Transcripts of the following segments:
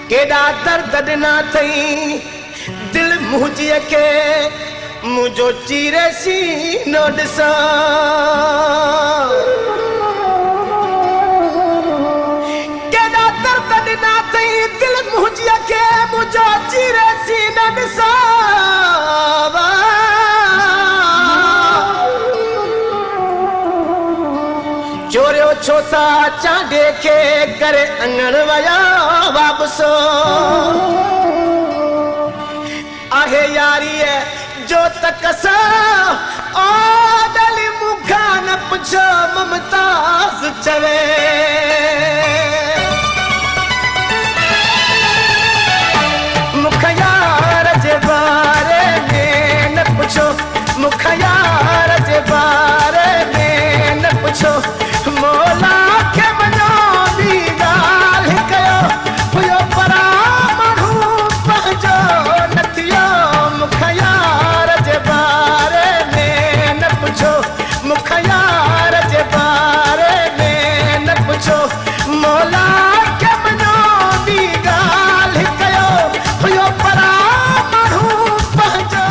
केॾा दर्द ॾिना अथई दिल मुंहिंजीअ खे मुंहिंजो चीरे सीनो ॾिसो केॾा दर्द ॾिना अथई दिल मुंहिंजीअ खे मुंहिंजो चीरे सीनो ॾिसो चोरियो छो था चांडे खे करे अङण विया वापसो आहे यारीअ जो तकस ओ दली मूंखां न पुछो ममताज़ चवे मूंखां यार जे बारे में न पुछो मूंखां यार जे बारे में न पुछो मोला खे मञो ॿी ॻाल्हि कयो हुयो परा माण्हू पंहिंजो न थियो मूंखां यार जे बारे में न पुछो मूंखां यार जे बारे में न पुछो मोला खे मञो ॿी ॻाल्हि कयो हुयो परा माण्हू पंहिंजो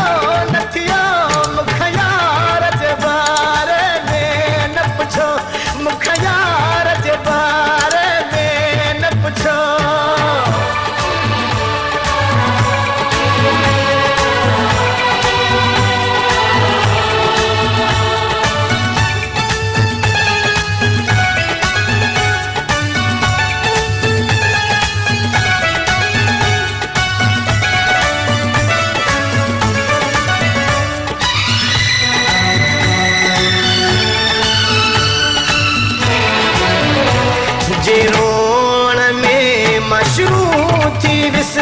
न थियो मूंखां यार जे बारे में न पुछो मूंखां यार जे बारे में न पुछो जे रोण में मशरू थी विस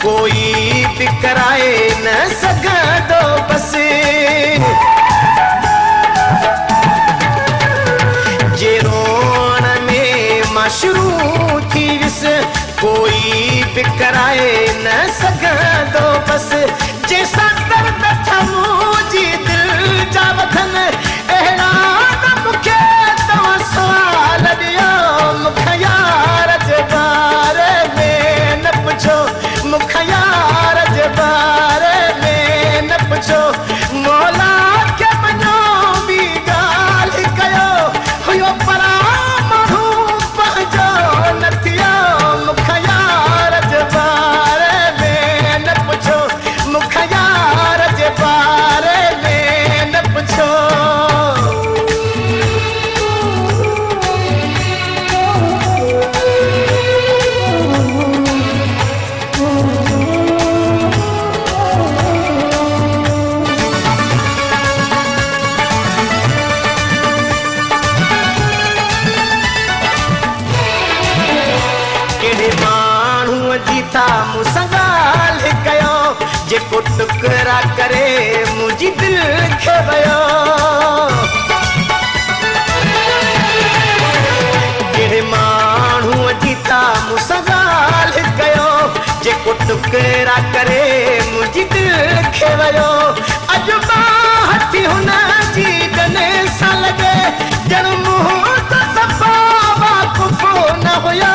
कोई बि कराए न सघंदो बसि जे रोण में मशरू थी विस कोई बि कराए न सघंदो बसि जंहिंसां दर्द मुंहिंजी दिलि जा वठनि अहिड़ा न मूंखे तव्हां सवाल ॾियो मूंखां यार जे बारे में न पुछो मूंखां यार जे बारे में न पुछो मोला खे मञो ॿी ॻाल्हि कयो हुयो परा माण्हू पंहिंजो न थियो मूंखां यार जे बारे में न पुछो मूंखां यार जे बारे में न पुछो था मूंसां ॻाल्हि कयो जेको टुकरा करे मुंहिंजी दिलि खे वियो कहिड़े माण्हूअ जी था मूंसां ॻाल्हि कयो जेको टुकरा करे मुंहिंजी दिलि खे वियो अॼु मां हथी हुन जी गले सां लॻे ॼण मूं त सफ़ा वाक़ुफ़ो न हुयो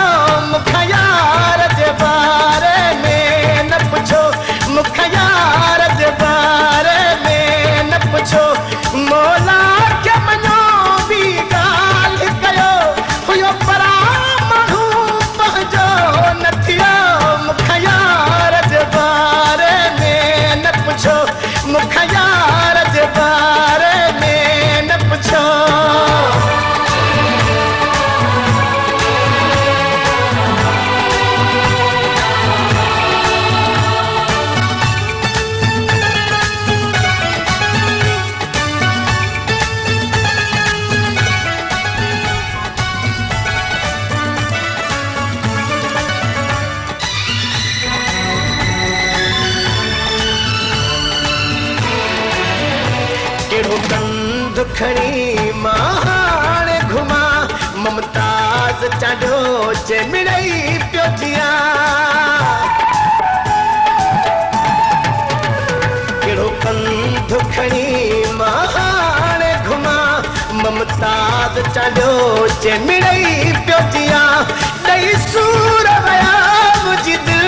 मूंखां यार जे बारे में न पुछो मूंखां यार जे बारे में न पुछो मोला खे मञो ॿी ॻाल्हि कयो हुयो परा माण्हू पंहिंजो न थियो मूंखां यार जे बारे में न पुछो मूंखां यार जे बारे में न पुछो कंध खणी मां हाणे घुमा ममताज़ चाढो चे मिड़ई पियो थियां कहिड़ो कंध खणी मां हाणे घुमा ममताज़ चाढो चे मिड़ई पियो थियां ॾई सूर विया मुंहिंजी दिलि